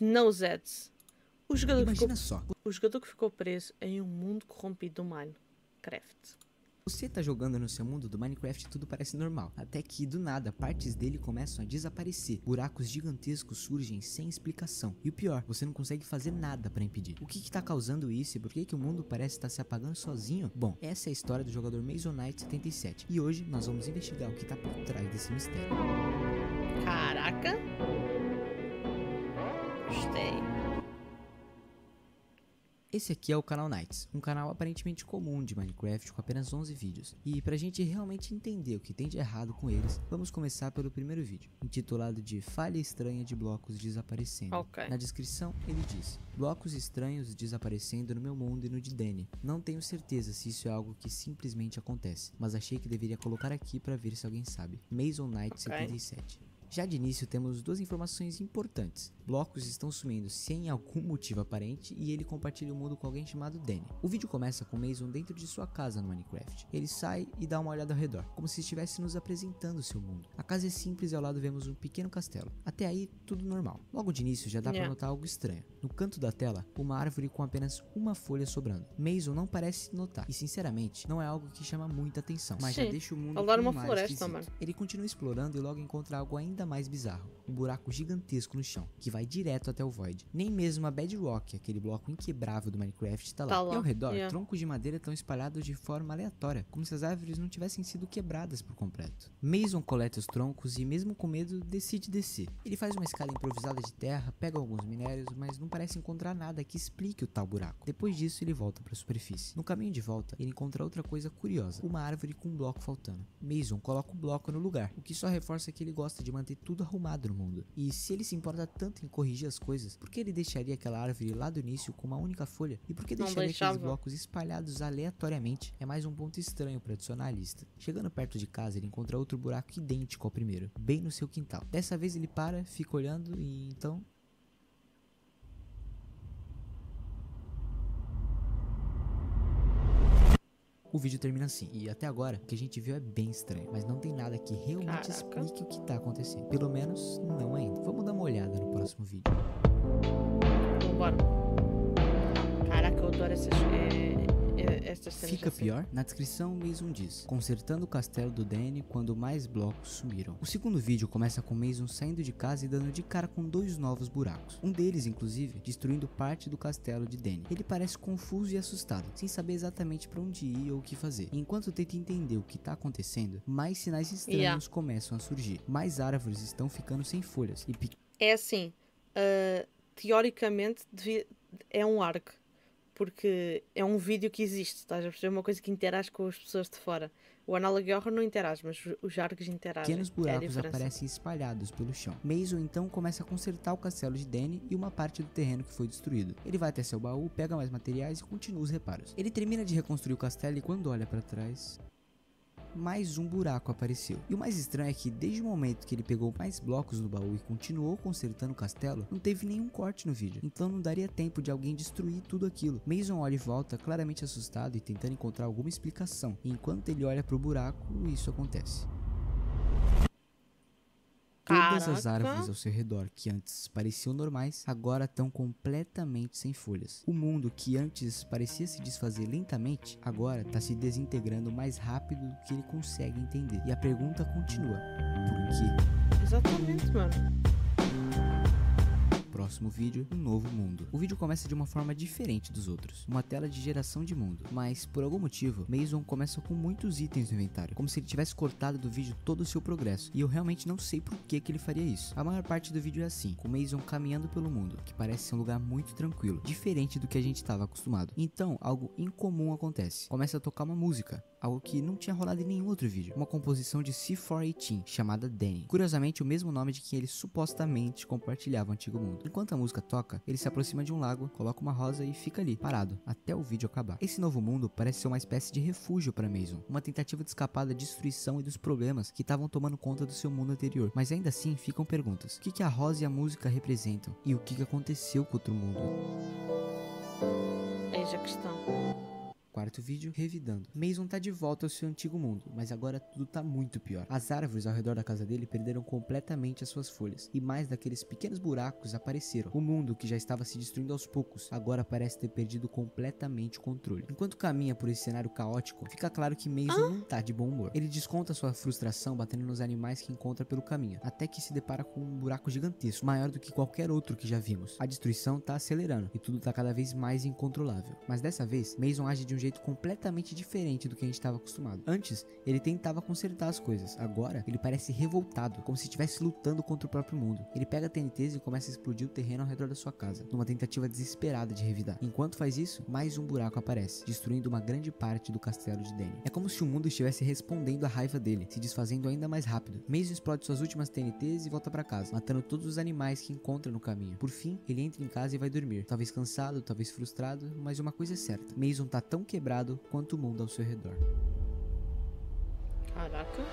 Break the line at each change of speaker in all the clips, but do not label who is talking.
Snowzets.
Imagina só.
O jogador que ficou preso em um mundo corrompido do Minecraft.
Você tá jogando no seu mundo do Minecraft e tudo parece normal, até que do nada partes dele começam a desaparecer, buracos gigantescos surgem sem explicação, e o pior, você não consegue fazer nada pra impedir. O que tá causando isso e por que o mundo parece estar se apagando sozinho? Bom, essa é a história do jogador Mason Knight 77, e hoje nós vamos investigar o que tá por trás desse mistério.
Caraca! Gostei.
Esse aqui é o canal Knights, um canal aparentemente comum de Minecraft com apenas 11 vídeos. E pra gente realmente entender o que tem de errado com eles, vamos começar pelo primeiro vídeo, intitulado de Falha Estranha de Blocos Desaparecendo.
Okay.
Na descrição ele diz: blocos estranhos desaparecendo no meu mundo e no de Danny. Não tenho certeza se isso é algo que simplesmente acontece, mas achei que deveria colocar aqui pra ver se alguém sabe. Mason Knight 77. Já de início temos duas informações importantes. Blocos estão sumindo sem algum motivo aparente e ele compartilha o mundo com alguém chamado Danny. O vídeo começa com Mason dentro de sua casa no Minecraft. Ele sai e dá uma olhada ao redor, como se estivesse nos apresentando seu mundo. A casa é simples e ao lado vemos um pequeno castelo. Até aí, tudo normal. Logo de início já dá pra notar algo estranho. No canto da tela, uma árvore com apenas uma folha sobrando. Mason não parece notar e sinceramente não é algo que chama muita atenção, mas já deixa o mundo
uma
mais
floresta,
esquisito. Ele continua explorando e logo encontra algo ainda mais bizarro, um buraco gigantesco no chão, que vai direto até o Void. Nem mesmo a Bedrock, aquele bloco inquebrável do Minecraft, tá lá. E ao redor, troncos de madeira estão espalhados de forma aleatória, como se as árvores não tivessem sido quebradas por completo. Mason coleta os troncos e, mesmo com medo, decide descer. Ele faz uma escada improvisada de terra, pega alguns minérios, mas não parece encontrar nada que explique o tal buraco. Depois disso, ele volta para a superfície. No caminho de volta, ele encontra outra coisa curiosa, uma árvore com um bloco faltando. Mason coloca o bloco no lugar, o que só reforça que ele gosta de manter tudo arrumado no mundo. E se ele se importa tanto em corrigir as coisas, por que ele deixaria aquela árvore lá do início com uma única folha? E por que deixaria aqueles blocos espalhados aleatoriamente? É mais um ponto estranho para adicionar à lista. Chegando perto de casa, ele encontra outro buraco idêntico ao primeiro, bem no seu quintal. Dessa vez ele para, fica olhando e então... O vídeo termina assim, e até agora o que a gente viu é bem estranho, mas não tem nada que realmente explique o que tá acontecendo. Pelo menos não ainda. Vamos dar uma olhada no próximo vídeo.
Vambora. Caraca, eu adoro essas cenas.
Fica pior? Na descrição Mason diz: consertando o castelo do Danny quando mais blocos sumiram. O segundo vídeo começa com Mason saindo de casa e dando de cara com dois novos buracos. Um deles, inclusive, destruindo parte do castelo de Danny. Ele parece confuso e assustado, sem saber exatamente para onde ir ou o que fazer. E enquanto tenta entender o que tá acontecendo, mais sinais estranhos começam a surgir. Mais árvores estão ficando sem folhas e
é assim, teoricamente é um arco. Porque é um vídeo que existe, estás a perceber? Uma coisa que interage com as pessoas de fora. O Analog Horror não interage, mas os arcos interagem.
Pequenos buracos aparecem espalhados pelo chão. Mason então começa a consertar o castelo de Danny e uma parte do terreno que foi destruído. Ele vai até seu baú, pega mais materiais e continua os reparos. Ele termina de reconstruir o castelo e quando olha para trás... mais um buraco apareceu. E o mais estranho é que desde o momento que ele pegou mais blocos no baú e continuou consertando o castelo, não teve nenhum corte no vídeo, então não daria tempo de alguém destruir tudo aquilo. Mason olha e volta claramente assustado e tentando encontrar alguma explicação, e enquanto ele olha pro buraco, isso acontece. Todas as árvores ao seu redor que antes pareciam normais, agora estão completamente sem folhas. O mundo que antes parecia se desfazer lentamente, agora está se desintegrando mais rápido do que ele consegue entender. E a pergunta continua: por quê?
Exatamente, mano.
Próximo vídeo, um novo mundo. O vídeo começa de uma forma diferente dos outros, uma tela de geração de mundo, mas por algum motivo, Mason começa com muitos itens no inventário, como se ele tivesse cortado do vídeo todo o seu progresso, e eu realmente não sei por que ele faria isso. A maior parte do vídeo é assim, com Mason caminhando pelo mundo, que parece ser um lugar muito tranquilo, diferente do que a gente estava acostumado. Então, algo incomum acontece, começa a tocar uma música, algo que não tinha rolado em nenhum outro vídeo, uma composição de C418, chamada Danny, curiosamente o mesmo nome de quem ele supostamente compartilhava o antigo mundo. Enquanto a música toca, ele se aproxima de um lago, coloca uma rosa e fica ali, parado, até o vídeo acabar. Esse novo mundo parece ser uma espécie de refúgio para Mason, uma tentativa de escapar da destruição e dos problemas que estavam tomando conta do seu mundo anterior. Mas ainda assim ficam perguntas: o que a rosa e a música representam? E o que aconteceu com outro mundo?
Eis a questão.
quarto vídeo, revidando. Mason tá de volta ao seu antigo mundo, mas agora tudo tá muito pior. As árvores ao redor da casa dele perderam completamente as suas folhas, e mais daqueles pequenos buracos apareceram. O mundo, que já estava se destruindo aos poucos, agora parece ter perdido completamente o controle. Enquanto caminha por esse cenário caótico, fica claro que Mason não tá de bom humor. Ele desconta sua frustração batendo nos animais que encontra pelo caminho, até que se depara com um buraco gigantesco, maior do que qualquer outro que já vimos. A destruição tá acelerando, e tudo tá cada vez mais incontrolável. Mas dessa vez, Mason age de um jeito completamente diferente do que a gente estava acostumado. Antes, ele tentava consertar as coisas. Agora, ele parece revoltado, como se estivesse lutando contra o próprio mundo. Ele pega TNTs e começa a explodir o terreno ao redor da sua casa, numa tentativa desesperada de revidar. Enquanto faz isso, mais um buraco aparece, destruindo uma grande parte do castelo de Danny. É como se o mundo estivesse respondendo à raiva dele, se desfazendo ainda mais rápido. Mason explode suas últimas TNTs e volta para casa, matando todos os animais que encontra no caminho. Por fim, ele entra em casa e vai dormir, talvez cansado, talvez frustrado, mas uma coisa é certa: Mason tá tão quebrado quanto o mundo ao seu redor.
Caraca.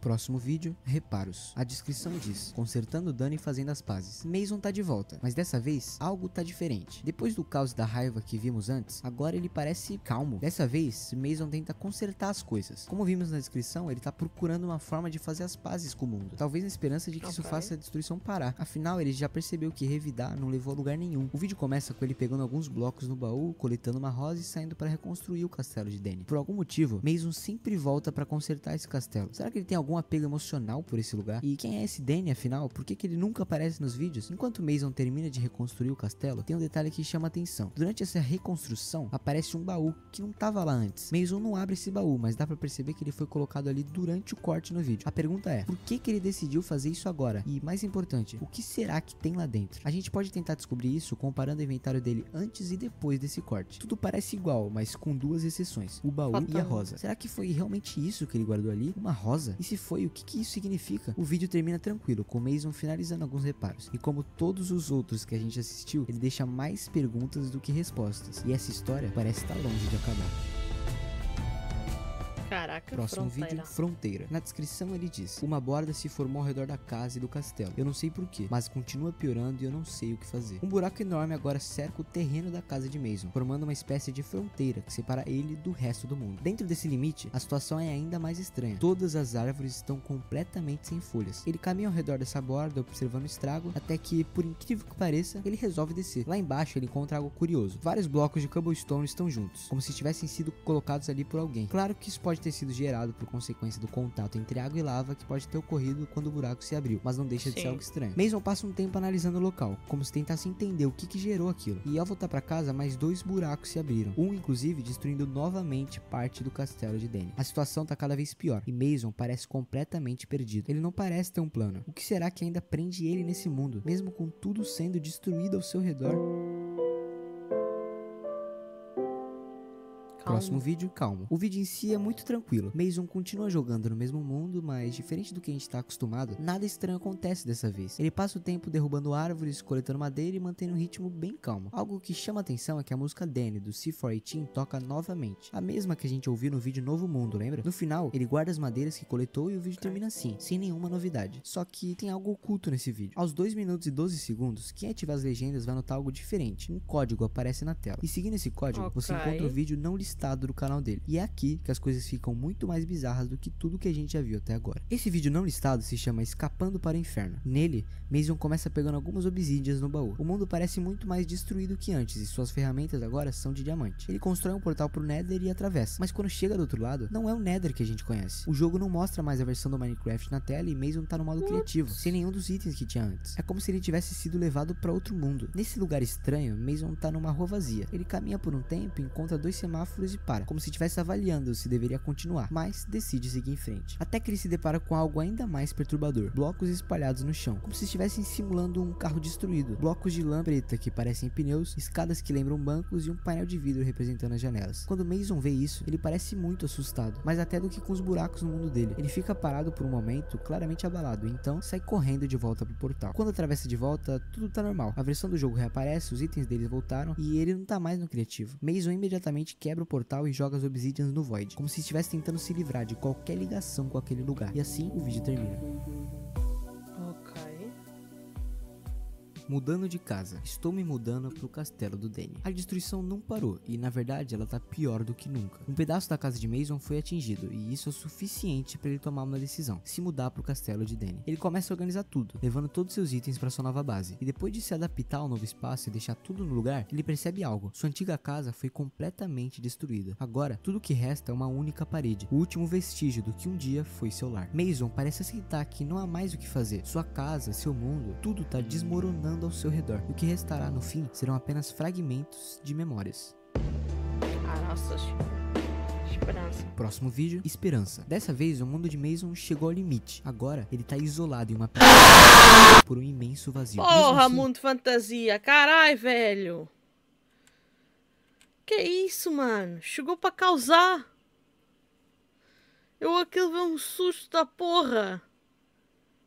Próximo vídeo, reparos. A descrição diz: consertando Danny e fazendo as pazes. Mason tá de volta, mas dessa vez, algo tá diferente. Depois do caos e da raiva que vimos antes, agora ele parece calmo. Dessa vez, Mason tenta consertar as coisas. Como vimos na descrição, ele tá procurando uma forma de fazer as pazes com o mundo, talvez na esperança de que isso faça a destruição parar. Afinal, ele já percebeu que revidar não levou a lugar nenhum. O vídeo começa com ele pegando alguns blocos no baú, coletando uma rosa e saindo para reconstruir o castelo de Danny. Por algum motivo, Mason sempre volta para consertar esse castelo. Será que ele tem algum apego emocional por esse lugar? E quem é esse Danny, afinal? Por que ele nunca aparece nos vídeos? Enquanto Mason termina de reconstruir o castelo, tem um detalhe que chama atenção. Durante essa reconstrução, aparece um baú que não estava lá antes. Mason não abre esse baú, mas dá pra perceber que ele foi colocado ali durante o corte no vídeo. A pergunta é: por que ele decidiu fazer isso agora? E mais importante, o que será que tem lá dentro? A gente pode tentar descobrir isso comparando o inventário dele antes e depois desse corte. Tudo parece igual, mas com duas exceções: o baú e a rosa. Será que foi realmente isso que ele guardou ali? Uma rosa? E se foi, o que isso significa? O vídeo termina tranquilo, com Mason finalizando alguns reparos. E como todos os outros que a gente assistiu, ele deixa mais perguntas do que respostas. E essa história parece estar longe de acabar.
Caraca,
próximo vídeo, Fronteira. Na descrição ele diz: uma borda se formou ao redor da casa e do castelo. Eu não sei porquê, mas continua piorando e eu não sei o que fazer. Um buraco enorme agora cerca o terreno da casa de Mason, formando uma espécie de fronteira que separa ele do resto do mundo. Dentro desse limite, a situação é ainda mais estranha. Todas as árvores estão completamente sem folhas. Ele caminha ao redor dessa borda, observando o estrago, até que, por incrível que pareça, ele resolve descer. Lá embaixo ele encontra algo curioso: vários blocos de cobblestone estão juntos, como se tivessem sido colocados ali por alguém. Claro que isso pode ter sido gerado por consequência do contato entre água e lava que pode ter ocorrido quando o buraco se abriu, mas não deixa de ser algo estranho. Mason passa um tempo analisando o local, como se tentasse entender o que gerou aquilo. E ao voltar para casa, mais 2 buracos se abriram, um inclusive destruindo novamente parte do castelo de Danny. A situação tá cada vez pior e Mason parece completamente perdido. Ele não parece ter um plano. O que será que ainda prende ele nesse mundo, mesmo com tudo sendo destruído ao seu redor? Próximo vídeo, calmo. O vídeo em si é muito tranquilo. Mason continua jogando no mesmo mundo, mas diferente do que a gente tá acostumado, nada estranho acontece dessa vez. Ele passa o tempo derrubando árvores, coletando madeira e mantendo um ritmo bem calmo. Algo que chama atenção é que a música Danny, do C418, toca novamente. A mesma que a gente ouviu no vídeo Novo Mundo, lembra? No final, ele guarda as madeiras que coletou e o vídeo termina assim, sem nenhuma novidade. Só que tem algo oculto nesse vídeo. Aos 2 minutos e 12 segundos, quem ativar as legendas vai notar algo diferente. Um código aparece na tela. E seguindo esse código, você encontra o vídeo não listado do canal dele. E é aqui que as coisas ficam muito mais bizarras do que tudo que a gente já viu até agora. Esse vídeo não listado se chama Escapando para o Inferno. Nele, Mason começa pegando algumas obsidias no baú. O mundo parece muito mais destruído que antes e suas ferramentas agora são de diamante. Ele constrói um portal pro Nether e atravessa. Mas quando chega do outro lado, não é o Nether que a gente conhece. O jogo não mostra mais a versão do Minecraft na tela e Mason tá no modo criativo, sem nenhum dos itens que tinha antes. É como se ele tivesse sido levado para outro mundo. Nesse lugar estranho, Mason tá numa rua vazia. Ele caminha por um tempo, encontra 2 semáforos e para, como se estivesse avaliando se deveria continuar, mas decide seguir em frente. Até que ele se depara com algo ainda mais perturbador: blocos espalhados no chão, como se estivessem simulando um carro destruído. Blocos de lã preta que parecem pneus, escadas que lembram bancos e um painel de vidro representando as janelas. Quando Mason vê isso, ele parece muito assustado, mais até do que com os buracos no mundo dele. Ele fica parado por um momento, claramente abalado, e então sai correndo de volta pro portal. Quando atravessa de volta, tudo tá normal. A versão do jogo reaparece, os itens deles voltaram e ele não tá mais no criativo. Mason imediatamente quebra o portal e joga as obsidians no Void, como se estivesse tentando se livrar de qualquer ligação com aquele lugar. E assim o vídeo termina.
Ok.
Mudando de casa. Estou me mudando pro castelo do Danny. A destruição não parou e na verdade ela tá pior do que nunca. Um pedaço da casa de Mason foi atingido e isso é o suficiente para ele tomar uma decisão: se mudar pro castelo de Danny. Ele começa a organizar tudo, levando todos seus itens para sua nova base. E depois de se adaptar ao novo espaço e deixar tudo no lugar, ele percebe algo: sua antiga casa foi completamente destruída. Agora, tudo que resta é uma única parede, o último vestígio do que um dia foi seu lar. Mason parece aceitar que não há mais o que fazer. Sua casa, seu mundo, tudo tá desmoronando ao seu redor. E o que restará no fim serão apenas fragmentos de memórias.
Nossa, esperança.
Próximo vídeo, esperança. Dessa vez o mundo de Mason chegou ao limite. Agora ele tá isolado em uma por um imenso vazio.
Porra, assim, mundo fantasia. Carai, velho. Que isso, mano? Chegou pra causar. Eu aquilo veio um susto da porra.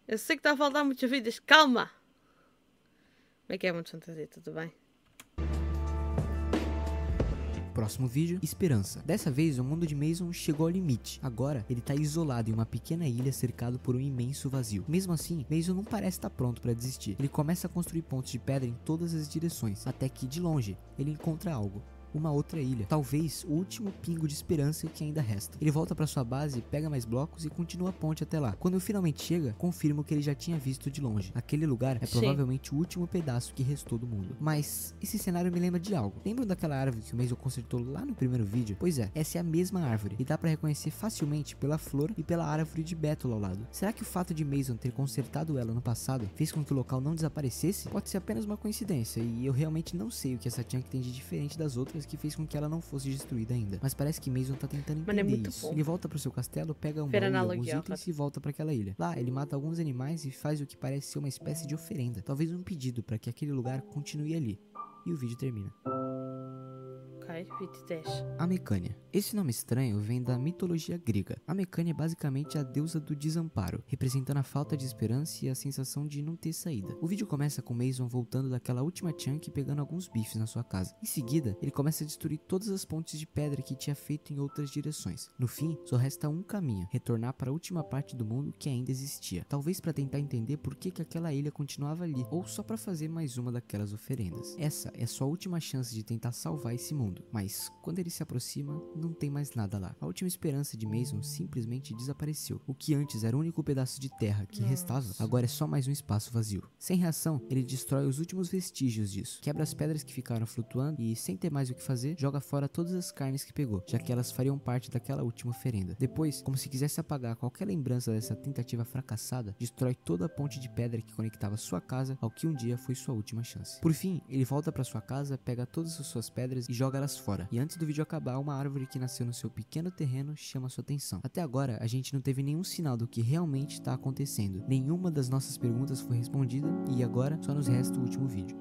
Eu sei que está a faltar muitas vidas. Calma. Como é que é mundo fantasia? Tudo bem?
Próximo vídeo, esperança. Dessa vez o mundo de Mason chegou ao limite. Agora ele tá isolado em uma pequena ilha cercado por um imenso vazio. Mesmo assim, Mason não parece estar pronto para desistir. Ele começa a construir pontes de pedra em todas as direções, até que de longe ele encontra algo. Uma outra ilha, talvez o último pingo de esperança que ainda resta. Ele volta para sua base, pega mais blocos e continua a ponte até lá. Quando finalmente chega, confirma o que ele já tinha visto de longe. Aquele lugar é provavelmente o último pedaço que restou do mundo. Mas esse cenário me lembra de algo. Lembram daquela árvore que o Mason consertou lá no primeiro vídeo? Pois é, essa é a mesma árvore e dá para reconhecer facilmente pela flor e pela árvore de Bethel ao lado. Será que o fato de Mason ter consertado ela no passado fez com que o local não desaparecesse? Pode ser apenas uma coincidência e eu realmente não sei o que essa chunk tem de diferente das outras que fez com que ela não fosse destruída ainda. Mas parece que Mason tá tentando entender isso. Ele volta pro seu castelo, pega um baú e alguns itens e volta para aquela ilha. Lá, ele mata alguns animais e faz o que parece ser uma espécie de oferenda. Talvez um pedido para que aquele lugar continue ali. E o vídeo termina. A Mecânia. Esse nome estranho vem da mitologia grega. A Mecânia é basicamente a deusa do desamparo, representando a falta de esperança e a sensação de não ter saída. O vídeo começa com Mason voltando daquela última chunk e pegando alguns bifes na sua casa. Em seguida, ele começa a destruir todas as pontes de pedra que tinha feito em outras direções. No fim, só resta um caminho: retornar para a última parte do mundo que ainda existia. Talvez para tentar entender por que aquela ilha continuava ali, ou só para fazer mais uma daquelas oferendas. Essa é sua última chance de tentar salvar esse mundo. Mas quando ele se aproxima, não tem mais nada lá. A última esperança de Mason simplesmente desapareceu. O que antes era o único pedaço de terra que restava, agora é só mais um espaço vazio. Sem reação, ele destrói os últimos vestígios disso, quebra as pedras que ficaram flutuando e, sem ter mais o que fazer, joga fora todas as carnes que pegou, já que elas fariam parte daquela última oferenda. Depois, como se quisesse apagar qualquer lembrança dessa tentativa fracassada, destrói toda a ponte de pedra que conectava sua casa ao que um dia foi sua última chance. Por fim, ele volta para sua casa, pega todas as suas pedras e joga elas fora. E antes do vídeo acabar, uma árvore que nasceu no seu pequeno terreno chama sua atenção. Até agora, a gente não teve nenhum sinal do que realmente está acontecendo. Nenhuma das nossas perguntas foi respondida e agora só nos resta o último vídeo.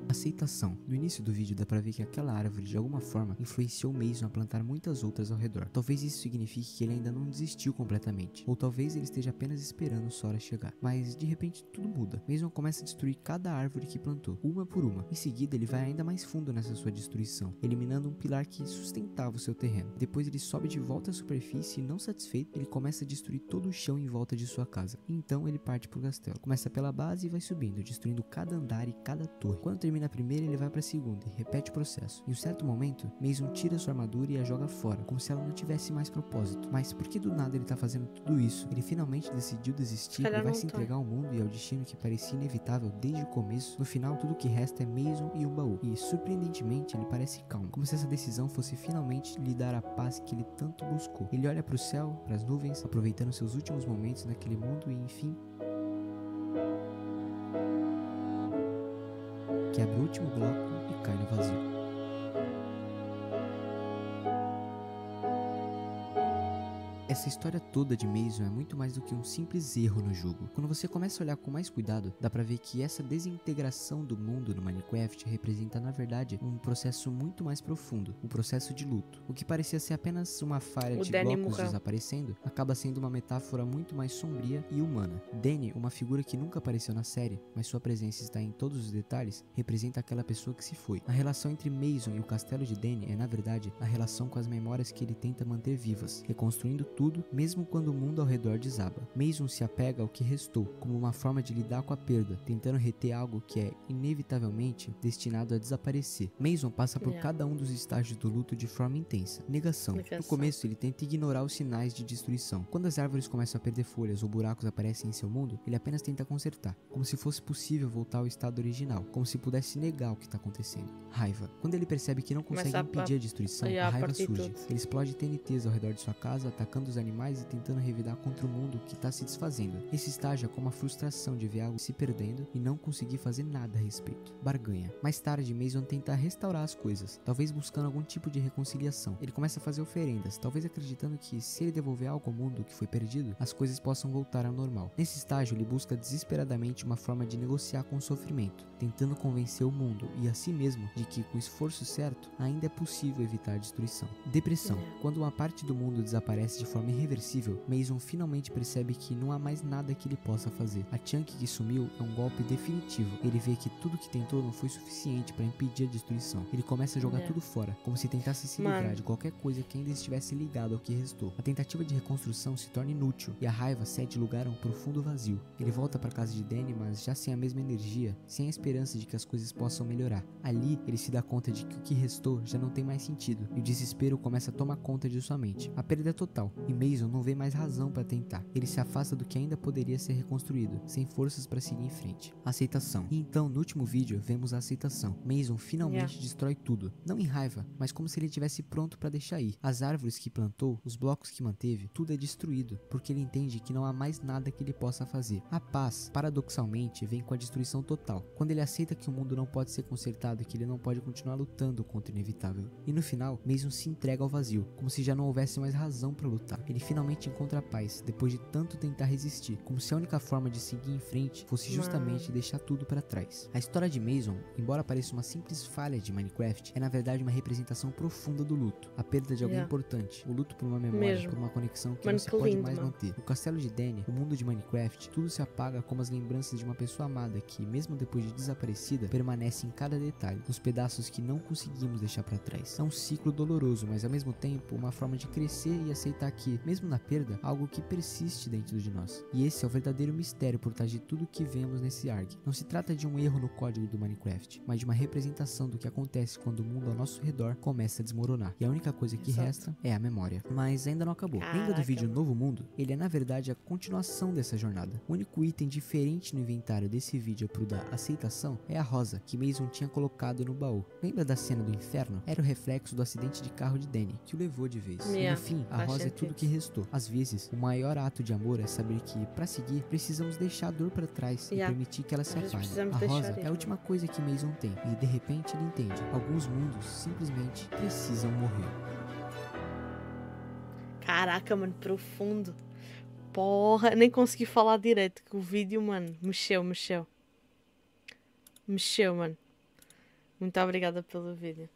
Aceitação. No início do vídeo dá pra ver que aquela árvore de alguma forma influenciou Mason a plantar muitas outras ao redor. Talvez isso signifique que ele ainda não desistiu completamente, ou talvez ele esteja apenas esperando sua hora chegar. Mas de repente tudo muda. Mason começa a destruir cada árvore que plantou, uma por uma. Em seguida ele vai ainda mais fundo nessa sua destruição, eliminando um pilar que sustentava o seu terreno. Depois ele sobe de volta à superfície e, não satisfeito, ele começa a destruir todo o chão em volta de sua casa. E então ele parte pro castelo. Começa pela base e vai subindo, destruindo cada andar e cada torre. Quando termina a primeira, ele vai para a segunda e repete o processo. Em um certo momento, Mason tira sua armadura e a joga fora, como se ela não tivesse mais propósito. Mas por que do nada ele tá fazendo tudo isso? Ele finalmente decidiu desistir e vai se entregar ao mundo e ao destino que parecia inevitável desde o começo. No final, tudo que resta é Mason e um baú. E, surpreendentemente, ele parece calmo, como se essa decisão fosse finalmente lhe dar a paz que ele tanto buscou. Ele olha para o céu, para as nuvens, aproveitando seus últimos momentos naquele mundo e, enfim, quebra o último bloco e cai no vazio. Essa história toda de Mason é muito mais do que um simples erro no jogo. Quando você começa a olhar com mais cuidado, dá pra ver que essa desintegração do mundo no Minecraft representa, na verdade, um processo muito mais profundo, um processo de luto. O que parecia ser apenas uma falha de blocos desaparecendo, acaba sendo uma metáfora muito mais sombria e humana. Danny, uma figura que nunca apareceu na série, mas sua presença está em todos os detalhes, representa aquela pessoa que se foi. A relação entre Mason e o castelo de Danny é, na verdade, a relação com as memórias que ele tenta manter vivas, reconstruindo tudo tudo, mesmo quando o mundo ao redor desaba. Mason se apega ao que restou, como uma forma de lidar com a perda, tentando reter algo que é, inevitavelmente, destinado a desaparecer. Mason passa por cada um dos estágios do luto de forma intensa. Negação. No começo, ele tenta ignorar os sinais de destruição. Quando as árvores começam a perder folhas ou buracos aparecem em seu mundo, ele apenas tenta consertar, como se fosse possível voltar ao estado original, como se pudesse negar o que está acontecendo. Raiva. Quando ele percebe que não consegue impedir a destruição, a raiva surge. Ele explode TNTs ao redor de sua casa, atacando os animais e tentando revidar contra o mundo que está se desfazendo. Esse estágio é como a frustração de ver algo se perdendo e não conseguir fazer nada a respeito. Barganha. Mais tarde, Mason tenta restaurar as coisas, talvez buscando algum tipo de reconciliação. Ele começa a fazer oferendas, talvez acreditando que se ele devolver algo ao mundo que foi perdido, as coisas possam voltar ao normal. Nesse estágio, ele busca desesperadamente uma forma de negociar com o sofrimento, tentando convencer o mundo e a si mesmo de que, com o esforço certo, ainda é possível evitar a destruição. Depressão. Quando uma parte do mundo desaparece de forma irreversível, Mason finalmente percebe que não há mais nada que ele possa fazer. A Chunk que sumiu é um golpe definitivo. Ele vê que tudo que tentou não foi suficiente para impedir a destruição. Ele começa a jogar tudo fora, como se tentasse se livrar de qualquer coisa que ainda estivesse ligada ao que restou. A tentativa de reconstrução se torna inútil e a raiva cede lugar a um profundo vazio. Ele volta para casa de Danny, mas já sem a mesma energia, sem a esperança de que as coisas possam melhorar. Ali, ele se dá conta de que o que restou já não tem mais sentido e o desespero começa a tomar conta de sua mente. A perda é total e Mason não vê mais razão para tentar. Ele se afasta do que ainda poderia ser reconstruído, sem forças para seguir em frente. Aceitação. E então, no último vídeo, vemos a aceitação. Mason finalmente destrói tudo, não em raiva, mas como se ele estivesse pronto para deixar ir. As árvores que plantou, os blocos que manteve, tudo é destruído, porque ele entende que não há mais nada que ele possa fazer. A paz, paradoxalmente, vem com a destruição total, quando ele aceita que o mundo não pode ser consertado e que ele não pode continuar lutando contra o inevitável. E no final, Mason se entrega ao vazio, como se já não houvesse mais razão para lutar. Ele finalmente encontra a paz, depois de tanto tentar resistir, como se a única forma de seguir em frente fosse justamente deixar tudo para trás. A história de Mason, embora pareça uma simples falha de Minecraft, é na verdade uma representação profunda do luto, a perda de alguém importante, o luto por uma memória, por uma conexão que não se pode mais manter. No castelo de Danny, o mundo de Minecraft, tudo se apaga como as lembranças de uma pessoa amada que, mesmo depois de desaparecida, permanece em cada detalhe, nos pedaços que não conseguimos deixar para trás. É um ciclo doloroso, mas ao mesmo tempo uma forma de crescer e aceitar que, mesmo na perda, há algo que persiste dentro de nós. E esse é o verdadeiro mistério por trás de tudo que vemos nesse ARG. Não se trata de um erro no código do Minecraft, mas de uma representação do que acontece quando o mundo ao nosso redor começa a desmoronar. E a única coisa que resta é a memória. Mas ainda não acabou. Lembra do vídeo Novo Mundo? Ele é na verdade a continuação dessa jornada. O único item diferente no inventário desse vídeo pro da aceitação é a rosa, que Mason tinha colocado no baú. Lembra da cena do inferno? Era o reflexo do acidente de carro de Danny, que o levou de vez. E no fim, a rosa é tudo que restou. Às vezes, o maior ato de amor é saber que, para seguir, precisamos deixar a dor para trás e permitir que ela se apague. A rosa é a última coisa que Mason tem, e de repente ele entende. Alguns mundos simplesmente precisam morrer.
Caraca, mano, profundo. Porra, nem consegui falar direito, que o vídeo, mano, mexeu, mano. Muito obrigada pelo vídeo.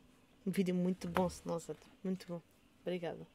Um vídeo muito bom, nossa, muito bom. Obrigada.